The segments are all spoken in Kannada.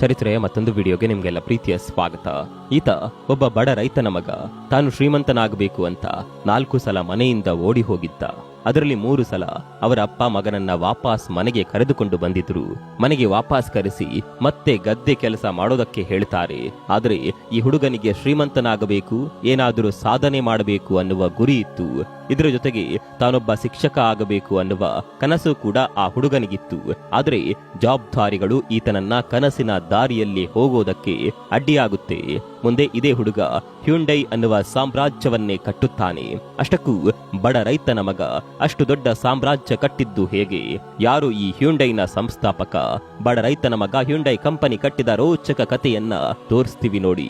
ಚರಿತ್ರೆಯ ಮತ್ತೊಂದು ವಿಡಿಯೋಗೆ ನಿಮ್ಗೆಲ್ಲ ಪ್ರೀತಿಯ ಸ್ವಾಗತ. ಈತ ಒಬ್ಬ ಬಡ ರೈತನ ಮಗ. ತಾನು ಶ್ರೀಮಂತನಾಗಬೇಕು ಅಂತ 4 ಸಲ ಮನೆಯಿಂದ ಓಡಿ ಹೋಗಿದ್ದ. ಅದರಲ್ಲಿ 3 ಸಲ ಅವರ ಅಪ್ಪ ಮಗನನ್ನ ವಾಪಸ್ ಮನೆಗೆ ಕರೆದುಕೊಂಡು ಬಂದಿದ್ರು. ಮನೆಗೆ ವಾಪಸ್ ಕರೆಸಿ ಮತ್ತೆ ಗದ್ದೆ ಕೆಲಸ ಮಾಡೋದಕ್ಕೆ ಹೇಳ್ತಾರೆ. ಆದರೆ ಈ ಹುಡುಗನಿಗೆ ಶ್ರೀಮಂತನಾಗಬೇಕು, ಏನಾದರೂ ಸಾಧನೆ ಮಾಡಬೇಕು ಅನ್ನುವ ಗುರಿ ಇತ್ತು. ಇದರ ಜೊತೆಗೆ ತಾನೊಬ್ಬ ಶಿಕ್ಷಕ ಆಗಬೇಕು ಅನ್ನುವ ಕನಸು ಕೂಡ ಆ ಹುಡುಗನಿಗಿತ್ತು. ಆದರೆ ಜವಾಬ್ದಾರಿಗಳು ಈತನನ್ನ ಕನಸಿನ ದಾರಿಯಲ್ಲಿ ಹೋಗೋದಕ್ಕೆ ಅಡ್ಡಿಯಾಗುತ್ತೆ. ಮುಂದೆ ಇದೇ ಹುಡುಗ ಹ್ಯುಂಡೈ ಅನ್ನುವ ಸಾಮ್ರಾಜ್ಯವನ್ನೇ ಕಟ್ಟುತ್ತಾನೆ. ಅಷ್ಟಕ್ಕೂ ಬಡ ರೈತನ ಮಗ ಅಷ್ಟು ದೊಡ್ಡ ಸಾಮ್ರಾಜ್ಯ ಕಟ್ಟಿದ್ದು ಹೇಗೆ? ಯಾರು ಈ ಹ್ಯುಂಡೈನ ಸಂಸ್ಥಾಪಕ? ಬಡ ರೈತನ ಮಗ ಹ್ಯುಂಡೈ ಕಂಪನಿ ಕಟ್ಟಿದ ರೋಚಕ ಕಥೆಯನ್ನ ತೋರಿಸ್ತೀವಿ ನೋಡಿ.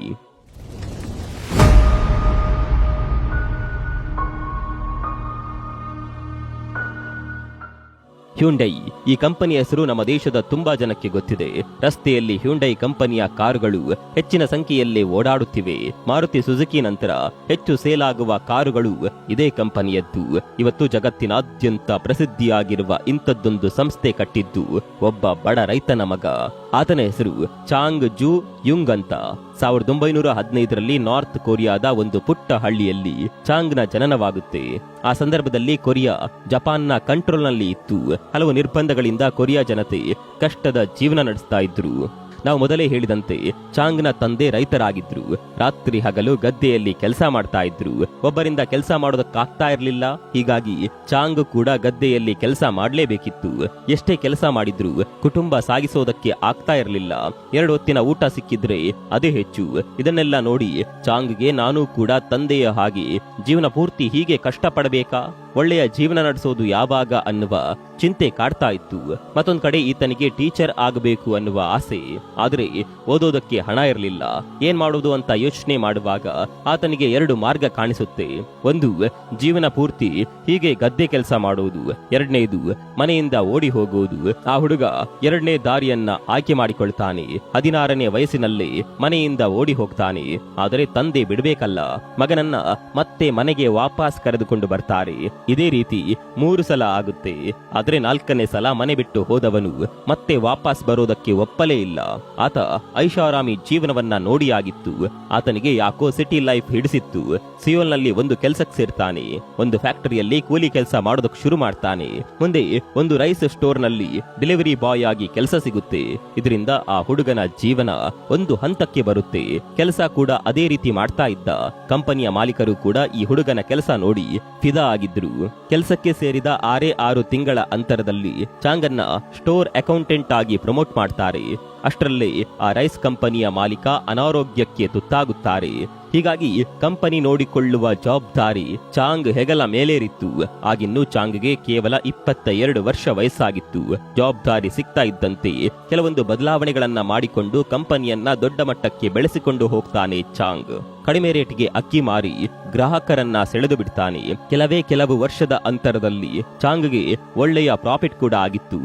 ಹ್ಯುಂಡೈ ಈ ಕಂಪನಿಯ ಹೆಸರು ನಮ್ಮ ದೇಶದ ತುಂಬಾ ಜನಕ್ಕೆ ಗೊತ್ತಿದೆ. ರಸ್ತೆಯಲ್ಲಿ ಹ್ಯುಂಡೈ ಕಂಪನಿಯ ಕಾರುಗಳು ಹೆಚ್ಚಿನ ಸಂಖ್ಯೆಯಲ್ಲಿ ಓಡಾಡುತ್ತಿವೆ. ಮಾರುತಿ ಸುಜುಕಿ ನಂತರ ಹೆಚ್ಚು ಸೇಲಾಗುವ ಕಾರುಗಳು ಇದೇ ಕಂಪನಿಯದ್ದು. ಇವತ್ತು ಜಗತ್ತಿನಾದ್ಯಂತ ಪ್ರಸಿದ್ಧಿಯಾಗಿರುವ ಇಂಥದ್ದೊಂದು ಸಂಸ್ಥೆ ಕಟ್ಟಿದ್ದು ಒಬ್ಬ ಬಡ ರೈತನ ಮಗ. ಆತನ ಹೆಸರು ಚಾಂಗ್ ಜೂ ಯುಂಗ್ ಅಂತ. 1915ರಲ್ಲಿ ನಾರ್ತ್ ಕೊರಿಯಾದ ಒಂದು ಪುಟ್ಟ ಹಳ್ಳಿಯಲ್ಲಿ ಚಾಂಗ್ನ ಜನನವಾಗುತ್ತೆ. ಆ ಸಂದರ್ಭದಲ್ಲಿ ಕೊರಿಯಾ ಜಪಾನ್ನ ಕಂಟ್ರೋಲ್ನಲ್ಲಿ ಇತ್ತು. ಹಲವು ನಿರ್ಬಂಧಗಳಿಂದ ಕೊರಿಯಾ ಜನತೆ ಕಷ್ಟದ ಜೀವನ ನಡೆಸ್ತಾ ಇದ್ರು. ನಾವು ಮೊದಲೇ ಹೇಳಿದಂತೆ ಚಾಂಗ್ನ ತಂದೆ ರೈತರಾಗಿದ್ರು. ರಾತ್ರಿ ಹಗಲು ಗದ್ದೆಯಲ್ಲಿ ಕೆಲಸ ಮಾಡ್ತಾ ಇದ್ರು. ಒಬ್ಬರಿಂದ ಕೆಲಸ ಮಾಡೋದಕ್ಕಾಗ್ತಾ ಇರಲಿಲ್ಲ. ಹೀಗಾಗಿ ಚಾಂಗ್ ಕೂಡ ಗದ್ದೆಯಲ್ಲಿ ಕೆಲಸ ಮಾಡಲೇಬೇಕಿತ್ತು. ಎಷ್ಟೇ ಕೆಲಸ ಮಾಡಿದ್ರು ಕುಟುಂಬ ಸಾಗಿಸೋದಕ್ಕೆ ಆಗ್ತಾ ಇರಲಿಲ್ಲ. 2 ಹೊತ್ತಿನ ಊಟ ಸಿಕ್ಕಿದ್ರೆ ಅದೇ ಹೆಚ್ಚು. ಇದನ್ನೆಲ್ಲ ನೋಡಿ ಚಾಂಗ್ಗೆ ನಾನು ಕೂಡ ತಂದೆಯ ಹಾಗೆ ಜೀವನ ಪೂರ್ತಿ ಹೀಗೆ ಕಷ್ಟಪಡಬೇಕಾ, ಒಳ್ಳೆಯ ಜೀವನ ನಡೆಸೋದು ಯಾವಾಗ ಅನ್ನುವ ಚಿಂತೆ ಕಾಡ್ತಾ ಇತ್ತು. ಮತ್ತೊಂದ್ ಕಡೆ ಈತನಿಗೆ ಟೀಚರ್ ಆಗಬೇಕು ಅನ್ನುವ ಆಸೆ. ಆದರೆ ಓದೋದಕ್ಕೆ ಹಣ ಇರಲಿಲ್ಲ. ಏನ್ ಮಾಡೋದು ಅಂತ ಯೋಚನೆ ಮಾಡುವಾಗ ಆತನಿಗೆ 2 ಮಾರ್ಗ ಕಾಣಿಸುತ್ತೆ. ಒಂದು, ಜೀವನ ಪೂರ್ತಿ ಹೀಗೆ ಗದ್ದೆ ಕೆಲಸ ಮಾಡೋದು. 2ನೇದು, ಮನೆಯಿಂದ ಓಡಿ ಹೋಗೋದು. ಆ ಹುಡುಗ 2ನೇ ದಾರಿಯನ್ನ ಆಯ್ಕೆ ಮಾಡಿಕೊಳ್ತಾನೆ. 16ನೇ ವಯಸ್ಸಿನಲ್ಲೇ ಮನೆಯಿಂದ ಓಡಿ ಹೋಗ್ತಾನೆ. ಆದರೆ ತಂದೆ ಬಿಡಬೇಕಲ್ಲ. ಮಗನನ್ನ ಮತ್ತೆ ಮನೆಗೆ ವಾಪಸ್ ಕರೆದುಕೊಂಡು ಬರ್ತಾರೆ. ಇದೇ ರೀತಿ 3 ಸಲ ಆಗುತ್ತೆ. ಆದ್ರೆ 4ನೇ ಸಲ ಮನೆ ಬಿಟ್ಟು ಹೋದವನು ಮತ್ತೆ ವಾಪಸ್ ಬರೋದಕ್ಕೆ ಒಪ್ಪಲೇ ಇಲ್ಲ. ಆತ ಐಷಾರಾಮಿ ಜೀವನವನ್ನ ನೋಡಿಯಾಗಿತ್ತು. ಆತನಿಗೆ ಯಾಕೋ ಸಿಟಿ ಲೈಫ್ ಹಿಡಿಸಿತ್ತು. ಸಿಯೋಲ್ನಲ್ಲಿ ಒಂದು ಕೆಲಸಕ್ಕೆ ಸೇರ್ತಾನೆ. ಒಂದು ಫ್ಯಾಕ್ಟರಿಯಲ್ಲಿ ಕೂಲಿ ಕೆಲಸ ಮಾಡೋದಕ್ಕೆ ಶುರು ಮಾಡ್ತಾನೆ. ಮುಂದೆ ಒಂದು ರೈಸ್ ಸ್ಟೋರ್ ನಲ್ಲಿ ಡೆಲಿವರಿ ಬಾಯ್ ಆಗಿ ಕೆಲಸ ಸಿಗುತ್ತೆ. ಇದರಿಂದ ಆ ಹುಡುಗನ ಜೀವನ ಒಂದು ಹಂತಕ್ಕೆ ಬರುತ್ತೆ. ಕೆಲಸ ಕೂಡ ಅದೇ ರೀತಿ ಮಾಡ್ತಾ ಇದ್ದ. ಕಂಪನಿಯ ಮಾಲೀಕರು ಕೂಡ ಈ ಹುಡುಗನ ಕೆಲಸ ನೋಡಿ ಫಿದಾ ಆಗಿದ್ರು. ಕೆಲಸಕ್ಕೆ ಸೇರಿದ 6 ತಿಂಗಳ ಅಂತರದಲ್ಲಿ ಚಾಂಗನ್ನ ಸ್ಟೋರ್ ಅಕೌಂಟೆಂಟ್ ಆಗಿ ಪ್ರಮೋಟ್ ಮಾಡ್ತಾರೆ. ಅಷ್ಟರಲ್ಲೇ ಆ ರೈಸ್ ಕಂಪನಿಯ ಮಾಲೀಕ ಅನಾರೋಗ್ಯಕ್ಕೆ ತುತ್ತಾಗುತ್ತಾರೆ. ಹೀಗಾಗಿ ಕಂಪನಿ ನೋಡಿಕೊಳ್ಳುವ ಜವಾಬ್ದಾರಿ ಚಾಂಗ್ ಹೆಗಲ ಮೇಲೇರಿತ್ತು. ಆಗಿನ್ನೂ ಚಾಂಗ್ಗೆ ಕೇವಲ 22 ವರ್ಷ ವಯಸ್ಸಾಗಿತ್ತು. ಜವಾಬ್ದಾರಿ ಸಿಗ್ತಾ ಇದ್ದಂತೆ ಕೆಲವೊಂದು ಬದಲಾವಣೆಗಳನ್ನ ಮಾಡಿಕೊಂಡು ಕಂಪನಿಯನ್ನ ದೊಡ್ಡ ಮಟ್ಟಕ್ಕೆ ಬೆಳೆಸಿಕೊಂಡು ಹೋಗ್ತಾನೆ ಚಾಂಗ್. ಕಡಿಮೆ ರೇಟ್ಗೆ ಅಕ್ಕಿ ಮಾರಿ ಗ್ರಾಹಕರನ್ನ ಸೆಳೆದು ಬಿಡ್ತಾನೆ. ಕೆಲವು ವರ್ಷದ ಅಂತರದಲ್ಲಿ ಚಾಂಗ್ಗೆ ಒಳ್ಳೆಯ ಪ್ರಾಫಿಟ್ ಕೂಡ ಆಗಿತ್ತು.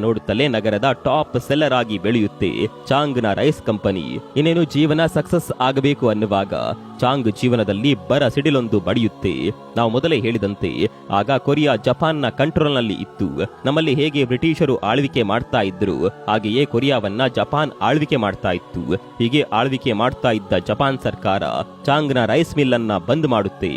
ನೋಡುತ್ತಲೇ ನಗರದ ಟಾಪ್ ಸೆಲ್ಲರ್ ಆಗಿ ಬೆಳೆಯುತ್ತೆ ಚಾಂಗ್ನ ರೈಸ್ ಕಂಪನಿ. ಇನ್ನೇನು ಜೀವನ ಸಕ್ಸಸ್ ಆಗಬೇಕು ಅನ್ನುವಾಗ ಚಾಂಗ್ ಜೀವನದಲ್ಲಿ ಬರ ಸಿಡಿಲೊಂದು ಬಡಿಯುತ್ತೆ. ನಾವು ಮೊದಲೇ ಹೇಳಿದಂತೆ ಆಗ ಕೊರಿಯಾ ಜಪಾನ್ನ ಕಂಟ್ರೋಲ್ನಲ್ಲಿ ಇತ್ತು. ನಮ್ಮಲ್ಲಿ ಹೇಗೆ ಬ್ರಿಟಿಷರು ಆಳ್ವಿಕೆ ಮಾಡ್ತಾ ಇದ್ರು ಹಾಗೆಯೇ ಕೊರಿಯಾವನ್ನ ಜಪಾನ್ ಆಳ್ವಿಕೆ ಮಾಡ್ತಾ ಇತ್ತು. ಹೀಗೆ ಆಳ್ವಿಕೆ ಮಾಡ್ತಾ ಇದ್ದ ಜಪಾನ್ ಸರ್ಕಾರ ಚಾಂಗ್ನ ರೈಸ್ ಮಿಲ್ ಅನ್ನ ಬಂದ್ ಮಾಡುತ್ತೆ.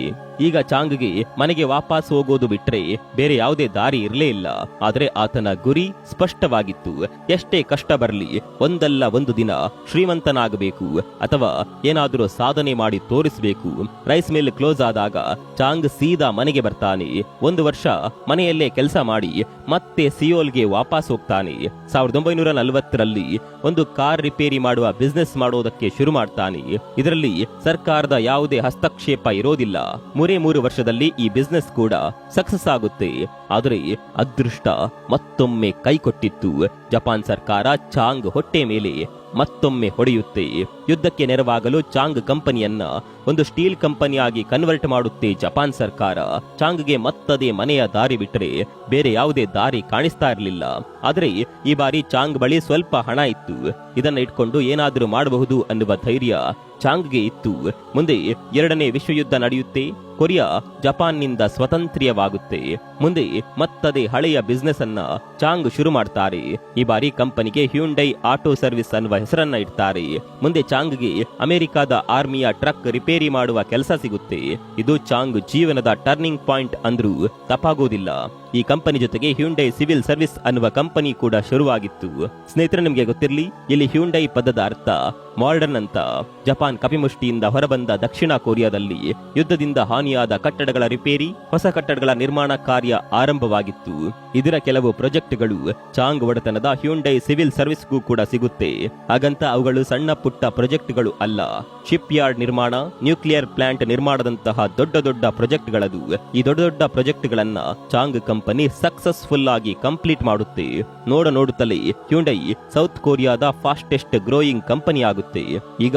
ಈಗ ಚಾಂಗ್ಗೆ ಮನೆಗೆ ವಾಪಸ್ ಹೋಗೋದು ಬಿಟ್ರೆ ಬೇರೆ ಯಾವುದೇ ದಾರಿ ಇರಲೇ ಇಲ್ಲ. ಆದ್ರೆ ಆತನ ಗುರಿ ಸ್ಪಷ್ಟವಾಗಿತ್ತು. ಎಷ್ಟೇ ಕಷ್ಟ ಬರಲಿ ಒಂದಲ್ಲ ಒಂದು ದಿನ ಶ್ರೀಮಂತನಾಗಬೇಕು ಅಥವಾ ಏನಾದರೂ ಸಾಧನೆ ಮಾಡಿ ತೋರಿಸಬೇಕು. ರೈಸ್ ಮಿಲ್ ಕ್ಲೋಸ್ ಆದಾಗ ಚಾಂಗ್ ಸೀದಾ ಮನೆಗೆ ಬರ್ತಾನೆ. 1 ವರ್ಷ ಮನೆಯಲ್ಲೇ ಕೆಲಸ ಮಾಡಿ ಮತ್ತೆ ಸಿಯೋಲ್ಗೆ ವಾಪಸ್ ಹೋಗ್ತಾನೆ. 1940ರಲ್ಲಿ ಒಂದು ಕಾರ್ ರಿಪೇರಿ ಮಾಡುವ ಬಿಸ್ನೆಸ್ ಮಾಡೋದಕ್ಕೆ ಶುರು ಮಾಡ್ತಾನೆ. ಇದರಲ್ಲಿ ಸರ್ಕಾರದ ಯಾವುದೇ ಹಸ್ತಕ್ಷೇಪ ಇರೋದಿಲ್ಲ. 3 ವರ್ಷದಲ್ಲಿ ಈ ಬಿಸ್ನೆಸ್ ಕೂಡ ಸಕ್ಸಸ್ ಆಗುತ್ತೆ. ಆದರೆ ಅದೃಷ್ಟ ಮತ್ತೊಮ್ಮೆ ಕೈ ಕೊಟ್ಟಿತ್ತು. ಜಪಾನ್ ಸರ್ಕಾರ ಚಾಂಗ್ ಹೊಟ್ಟೆ ಮೇಲೆ ಮತ್ತೊಮ್ಮೆ ಹೊಡೆಯುತ್ತೆ. ಯುದ್ಧಕ್ಕೆ ನೆರವಾಗಲು ಚಾಂಗ್ ಕಂಪನಿಯನ್ನ ಒಂದು ಸ್ಟೀಲ್ ಕಂಪನಿಯಾಗಿ ಕನ್ವರ್ಟ್ ಮಾಡುತ್ತೆ ಜಪಾನ್ ಸರ್ಕಾರ. ಚಾಂಗ್ಗೆ ಮತ್ತದೇ ಮನೆಯ ದಾರಿ ಬಿಟ್ಟರೆ ಬೇರೆ ಯಾವುದೇ ದಾರಿ ಕಾಣಿಸ್ತಾ ಇರಲಿಲ್ಲ. ಆದರೆ ಈ ಬಾರಿ ಚಾಂಗ್ ಬಳಿ ಸ್ವಲ್ಪ ಹಣ ಇತ್ತು. ಇದನ್ನ ಇಟ್ಕೊಂಡು ಏನಾದರೂ ಮಾಡಬಹುದು ಅನ್ನುವ ಧೈರ್ಯ ಚಾಂಗ್ಗೆ ಇತ್ತು. ಮುಂದೆ 2ನೇ ವಿಶ್ವಯುದ್ಧ ನಡೆಯುತ್ತೆ. ಕೊರಿಯಾ ಜಪಾನ್ನಿಂದ ಸ್ವತಂತ್ರ್ಯವಾಗುತ್ತೆ. ಮುಂದೆ ಮತ್ತದೇ ಹಳೆಯ ಬಿಸ್ನೆಸ್ ಅನ್ನ ಚಾಂಗ್ ಶುರು ಮಾಡ್ತಾರೆ. ಈ ಬಾರಿ ಕಂಪನಿಗೆ ಹ್ಯುಂಡೈ ಆಟೋ ಸರ್ವಿಸ್ ಅನ್ನುವ ಹೆಸರನ್ನ ಇಡ್ತಾರೆ. ಮುಂದೆ ಚಾಂಗ್ಗೆ ಅಮೆರಿಕಾದ ಆರ್ಮಿಯ ಟ್ರಕ್ ರಿಪೇರಿ ಮಾಡುವ ಕೆಲಸ ಸಿಗುತ್ತೆ. ಇದು ಚಾಂಗ್ ಜೀವನದ ಟರ್ನಿಂಗ್ ಪಾಯಿಂಟ್ ಅಂದ್ರೂ ತಪ್ಪಾಗೋದಿಲ್ಲ. ಈ ಕಂಪನಿ ಜೊತೆಗೆ ಹ್ಯುಂಡೈ ಸಿವಿಲ್ ಸರ್ವಿಸ್ ಅನ್ನುವ ಕಂಪನಿ ಕೂಡ ಶುರುವಾಗಿತ್ತು. ಸ್ನೇಹಿತರೆ, ನಿಮಗೆ ಗೊತ್ತಿರಲಿ, ಇಲ್ಲಿ ಹ್ಯುಂಡೈ ಪದದ ಅರ್ಥ ಮಾಡರ್ನ್ ಅಂತ. ಜಪಾನ್ ಕಪಿಮುಷ್ಟಿಯಿಂದ ಹೊರಬಂದ ದಕ್ಷಿಣ ಕೊರಿಯಾದಲ್ಲಿ ಯುದ್ಧದಿಂದ ಹಾನಿಯಾದ ಕಟ್ಟಡಗಳ ರಿಪೇರಿ, ಹೊಸ ಕಟ್ಟಡಗಳ ನಿರ್ಮಾಣ ಕಾರ್ಯ ಆರಂಭವಾಗಿತ್ತು. ಇದರ ಕೆಲವು ಪ್ರಾಜೆಕ್ಟ್ಗಳು ಚಾಂಗ್ ಒಡೆತನದ ಹ್ಯುಂಡೈ ಸಿವಿಲ್ ಸರ್ವಿಸ್ಗೂ ಕೂಡ ಸಿಗುತ್ತೆ. ಹಾಗಂತ ಅವುಗಳು ಸಣ್ಣ ಪುಟ್ಟ ಪ್ರಾಜೆಕ್ಟ್ಗಳು ಅಲ್ಲ. ಶಿಪ್ ಯಾರ್ಡ್ ನಿರ್ಮಾಣ, ನ್ಯೂಕ್ಲಿಯರ್ ಪ್ಲಾಂಟ್ ನಿರ್ಮಾಣದಂತಹ ದೊಡ್ಡ ದೊಡ್ಡ ಪ್ರಾಜೆಕ್ಟ್ಗಳದು. ಈ ದೊಡ್ಡ ದೊಡ್ಡ ಪ್ರಾಜೆಕ್ಟ್ಗಳನ್ನ ಚಾಂಗ್ ಕಂಪನಿ ಸಕ್ಸಸ್ಫುಲ್ ಆಗಿ ಕಂಪ್ಲೀಟ್ ಮಾಡುತ್ತೆ. ನೋಡುತ್ತಲೇ ಹ್ಯುಂಡೈ ಸೌತ್ ಕೊರಿಯಾದ ಫಾಸ್ಟೆಸ್ಟ್ ಗ್ರೋಯಿಂಗ್ ಕಂಪನಿ ಆಗುತ್ತೆ. ಈಗ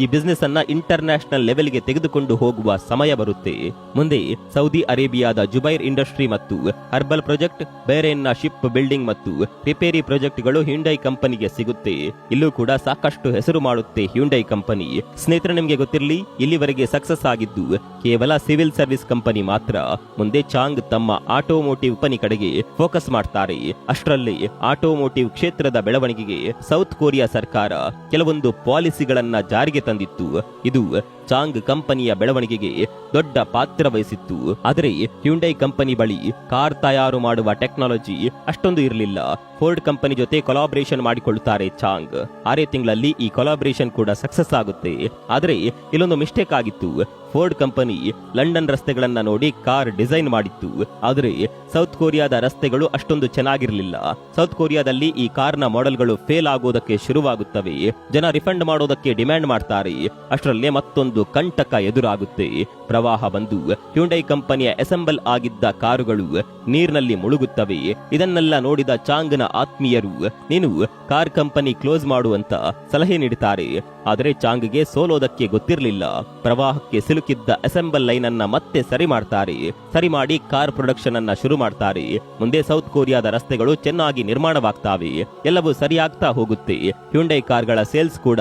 ಈ ಬಿಸ್ನೆಸ್ ಅನ್ನ ಇಂಟರ್ನ್ಯಾಷನಲ್ ಲೆವೆಲ್ಗೆ ತೆಗೆದುಕೊಂಡು ಹೋಗುವ ಸಮಯ ಬರುತ್ತೆ. ಮುಂದೆ ಸೌದಿ ಅರೇಬಿಯಾದ ಜುಬೈರ್ ಇಂಡಸ್ಟ್ರಿ ಮತ್ತು ಹರ್ಬಲ್ ಪ್ರಾಜೆಕ್ಟ್, ಬೇರೇನ್ನ ಶಿಪ್ ಬಿಲ್ಡಿಂಗ್ ಮತ್ತು ರಿಪೇರಿ ಪ್ರಾಜೆಕ್ಟ್ಗಳು ಹ್ಯುಂಡೈ ಕಂಪನಿಗೆ ಸಿಗುತ್ತೆ. ಇಲ್ಲೂ ಕೂಡ ಸಾಕಷ್ಟು ಹೆಸರು ಮಾಡುತ್ತೆ ಹ್ಯುಂಡೈ ಕಂಪನಿ. ಸ್ನೇಹಿತರೆ, ನಿಮಗೆ ಗೊತ್ತಿರಲಿ, ಇಲ್ಲಿವರೆಗೆ ಸಕ್ಸಸ್ ಆಗಿದ್ದು ಕೇವಲ ಸಿವಿಲ್ ಸರ್ವಿಸ್ ಕಂಪನಿ ಮಾತ್ರ. ಮುಂದೆ ಚಾಂಗ್ ತಮ್ಮ ಆಟೋಮೋಟಿವ್ ಕಂಪನಿ ಕಡೆಗೆ ಫೋಕಸ್ ಮಾಡ್ತಾರೆ. ಅಷ್ಟರಲ್ಲಿ ಆಟೋಮೋಟಿವ್ ಕ್ಷೇತ್ರದ ಬೆಳವಣಿಗೆಗೆ ಸೌತ್ ಕೊರಿಯಾ ಸರ್ಕಾರ ಕೆಲವೊಂದು ಪಾಲಿಸಿಗಳನ್ನ ಜಾರಿಗೆ ತಂದಿತ್ತು. ಇದು ಚಾಂಗ್ ಕಂಪನಿಯ ಬೆಳವಣಿಗೆಗೆ ದೊಡ್ಡ ಪಾತ್ರ ವಹಿಸಿತ್ತು. ಆದರೆ ಹ್ಯುಂಡೈ ಕಂಪನಿ ಬಳಿ ಕಾರ್ ತಯಾರು ಮಾಡುವ ಟೆಕ್ನಾಲಜಿ ಅಷ್ಟೊಂದು ಇರಲಿಲ್ಲ. ಫೋರ್ಡ್ ಕಂಪನಿ ಜೊತೆ ಕೊಲಾಬರೇಷನ್ ಮಾಡಿಕೊಳ್ಳುತ್ತಾರೆ ಚಾಂಗ್. 6 ತಿಂಗಳಲ್ಲಿ ಈ ಕೊಲಾಬರೇಷನ್ ಕೂಡ ಸಕ್ಸಸ್ ಆಗುತ್ತೆ. ಆದರೆ ಇಲ್ಲೊಂದು ಮಿಸ್ಟೇಕ್ ಆಗಿತ್ತು. ಫೋರ್ಡ್ ಕಂಪನಿ ಲಂಡನ್ ರಸ್ತೆಗಳನ್ನ ನೋಡಿ ಕಾರ್ ಡಿಸೈನ್ ಮಾಡಿತ್ತು. ಆದರೆ ಸೌತ್ ಕೊರಿಯಾದ ರಸ್ತೆಗಳು ಅಷ್ಟೊಂದು ಚೆನ್ನಾಗಿರಲಿಲ್ಲ. ಸೌತ್ ಕೊರಿಯಾದಲ್ಲಿ ಈ ಕಾರ್ನ ಮಾಡೆಲ್ಗಳು ಫೇಲ್ ಆಗೋದಕ್ಕೆ ಶುರುವಾಗುತ್ತವೆ. ಜನ ರಿಫಂಡ್ ಮಾಡೋದಕ್ಕೆ ಡಿಮ್ಯಾಂಡ್ ಮಾಡ್ತಾರೆ. ಅಷ್ಟರಲ್ಲೇ ಮತ್ತೊಂದು ಕಂಟಕ ಎದುರಾಗುತ್ತೆ. ಪ್ರವಾಹ ಬಂದು ಹ್ಯುಂಡೈ ಕಂಪನಿಯ ಅಸೆಂಬಲ್ ಆಗಿದ್ದ ಕಾರುಗಳು ನೀರಿನಲ್ಲಿ ಮುಳುಗುತ್ತವೆ. ಇದನ್ನೆಲ್ಲ ನೋಡಿದ ಚಾಂಗ್ನ ಆತ್ಮೀಯರು, ನೀನು ಕಾರ್ ಕಂಪನಿ ಕ್ಲೋಸ್ ಮಾಡುವಂತ ಸಲಹೆ ನೀಡುತ್ತಾರೆ. ಆದರೆ ಚಾಂಗ್ಗೆ ಸೋಲೋದಕ್ಕೆ ಗೊತ್ತಿರಲಿಲ್ಲ. ಪ್ರವಾಹಕ್ಕೆ ಸಿಲುಕಿದ್ದ ಅಸೆಂಬಲ್ ಲೈನ್ ಅನ್ನ ಮತ್ತೆ ಸರಿ ಮಾಡ್ತಾರೆ. ಸರಿ ಮಾಡಿ ಕಾರ್ ಪ್ರೊಡಕ್ಷನ್ ಅನ್ನ ಶುರು ಮಾಡ್ತಾರೆ. ಮುಂದೆ ಸೌತ್ ಕೊರಿಯಾದ ರಸ್ತೆಗಳು ಚೆನ್ನಾಗಿ ನಿರ್ಮಾಣವಾಗ್ತಾವೆ. ಎಲ್ಲವೂ ಸರಿಯಾಗ್ತಾ ಹೋಗುತ್ತೆ. ಹ್ಯುಂಡೈ ಕಾರ್ಗಳ ಸೇಲ್ಸ್ ಕೂಡ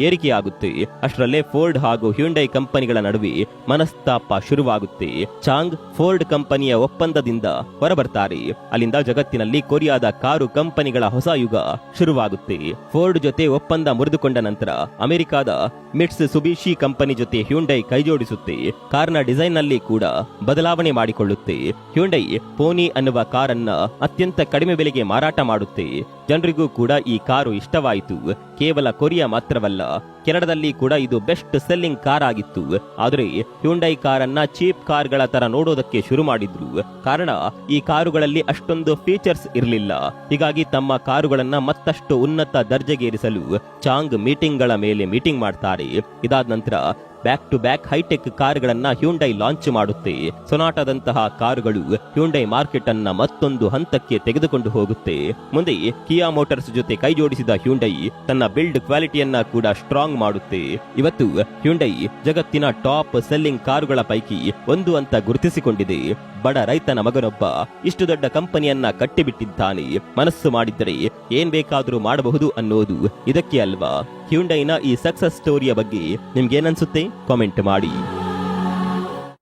ಏರಿಕೆಯಾಗುತ್ತೆ. ಅಷ್ಟರಲ್ಲೇ ಫೋರ್ಡ್ ಹಾಗೂ ಹ್ಯುಂಡೈ ಕಂಪನಿಗಳ ನಡುವೆ ಮನಸ್ತಾಪ ಶುರುವಾಗುತ್ತೆ. ಚಾಂಗ್ ಫೋರ್ಡ್ ಕಂಪನಿಯ ಒಪ್ಪಂದದಿಂದ ಹೊರಬರ್ತಾರೆ. ಅಲ್ಲಿಂದ ಜಗತ್ತಿನಲ್ಲಿ ಕೊರಿಯಾದ ಕಾರು ಕಂಪನಿಗಳ ಹೊಸ ಯುಗ ಶುರುವಾಗುತ್ತೆ. ಫೋರ್ಡ್ ಜೊತೆ ಒಪ್ಪಂದ ಮುರಿದುಕೊಂಡ ನಂತರ ಅಮೆರಿಕಾದ ಮಿಟ್ಸ್ ಸುಬಿಶಿ ಕಂಪನಿ ಜೊತೆ ಹ್ಯುಂಡೈ ಕೈಜೋಡಿಸುತ್ತೆ. ಕಾರ್ನ ಡಿಸೈನ್ ನಲ್ಲಿ ಕೂಡ ಬದಲಾವಣೆ ಮಾಡಿಕೊಳ್ಳುತ್ತೆ. ಹ್ಯುಂಡೈ ಪೋನಿ ಅನ್ನುವ ಕಾರನ್ನ ಅತ್ಯಂತ ಕಡಿಮೆ ಬೆಲೆಗೆ ಮಾರಾಟ ಮಾಡುತ್ತೆ. ಜನರಿಗೂ ಕೂಡ ಈ ಕಾರು ಇಷ್ಟವಾಯಿತು. ಕೇವಲ ಕೊರಿಯಾ ಮಾತ್ರವಲ್ಲ, ಕೆನಡಾದಲ್ಲಿ ಕೂಡ ಇದು ಬೆಸ್ಟ್ ಸೆಲ್ಲಿಂಗ್ ಕಾರ್ ಆಗಿತ್ತು. ಆದರೆ ಹ್ಯುಂಡೈ ಕಾರನ್ನ ಚೀಪ್ ಕಾರ್ಗಳ ತರ ನೋಡೋದಕ್ಕೆ ಶುರು ಮಾಡಿದ್ರು. ಕಾರಣ ಈ ಕಾರುಗಳಲ್ಲಿ ಅಷ್ಟೊಂದು ಫೀಚರ್ಸ್ ಇರಲಿಲ್ಲ. ಹೀಗಾಗಿ ತಮ್ಮ ಕಾರುಗಳನ್ನ ಮತ್ತಷ್ಟು ಉನ್ನತ ದರ್ಜೆಗೇರಿಸಲು ಚಾಂಗ್ ಮೀಟಿಂಗ್ಗಳ ಮೇಲೆ ಮೀಟಿಂಗ್ ಮಾಡ್ತಾರೆ. ಇದಾದ ನಂತರ ಬ್ಯಾಕ್ ಟು ಬ್ಯಾಕ್ ಹೈಟೆಕ್ ಕಾರುಗಳನ್ನ ಹ್ಯುಂಡೈ ಲಾಂಚ್ ಮಾಡುತ್ತೆ. ಸೊನಾಟಾದಂತಹ ಕಾರುಗಳು ಹ್ಯುಂಡೈ ಮಾರ್ಕೆಟ್ ಅನ್ನ ಮತ್ತೊಂದು ಹಂತಕ್ಕೆ ತೆಗೆದುಕೊಂಡು ಹೋಗುತ್ತೆ. ಮುಂದೆ ಕಿಯಾ ಮೋಟಾರ್ಸ್ ಜೊತೆ ಕೈ ಜೋಡಿಸಿದ ಹ್ಯುಂಡೈ ತನ್ನ ಬಿಲ್ಡ್ ಕ್ವಾಲಿಟಿಯನ್ನ ಕೂಡ ಸ್ಟ್ರಾಂಗ್ ಮಾಡುತ್ತೆ. ಇವತ್ತು ಹ್ಯುಂಡೈ ಜಗತ್ತಿನ ಟಾಪ್ ಸೆಲ್ಲಿಂಗ್ ಕಾರುಗಳ ಪೈಕಿ ಒಂದು ಅಂತ ಗುರುತಿಸಿಕೊಂಡಿದೆ. ಬಡ ರೈತನ ಮಗನೊಬ್ಬ ಇಷ್ಟು ದೊಡ್ಡ ಕಂಪನಿಯನ್ನ ಕಟ್ಟಿಬಿಟ್ಟಿದ್ದಾನೆ. ಮನಸ್ಸು ಮಾಡಿದ್ದರೆ ಏನ್ ಬೇಕಾದ್ರೂ ಮಾಡಬಹುದು ಅನ್ನೋದು ಇದಕ್ಕೆ ಅಲ್ವಾ? ಹ್ಯುಂಡೈನ ಈ ಸಕ್ಸಸ್ ಸ್ಟೋರಿಯ ಬಗ್ಗೆ ನಿಮ್ಗೇನನ್ಸುತ್ತೆ? ಕಾಮೆಂಟ್ ಮಾಡಿ.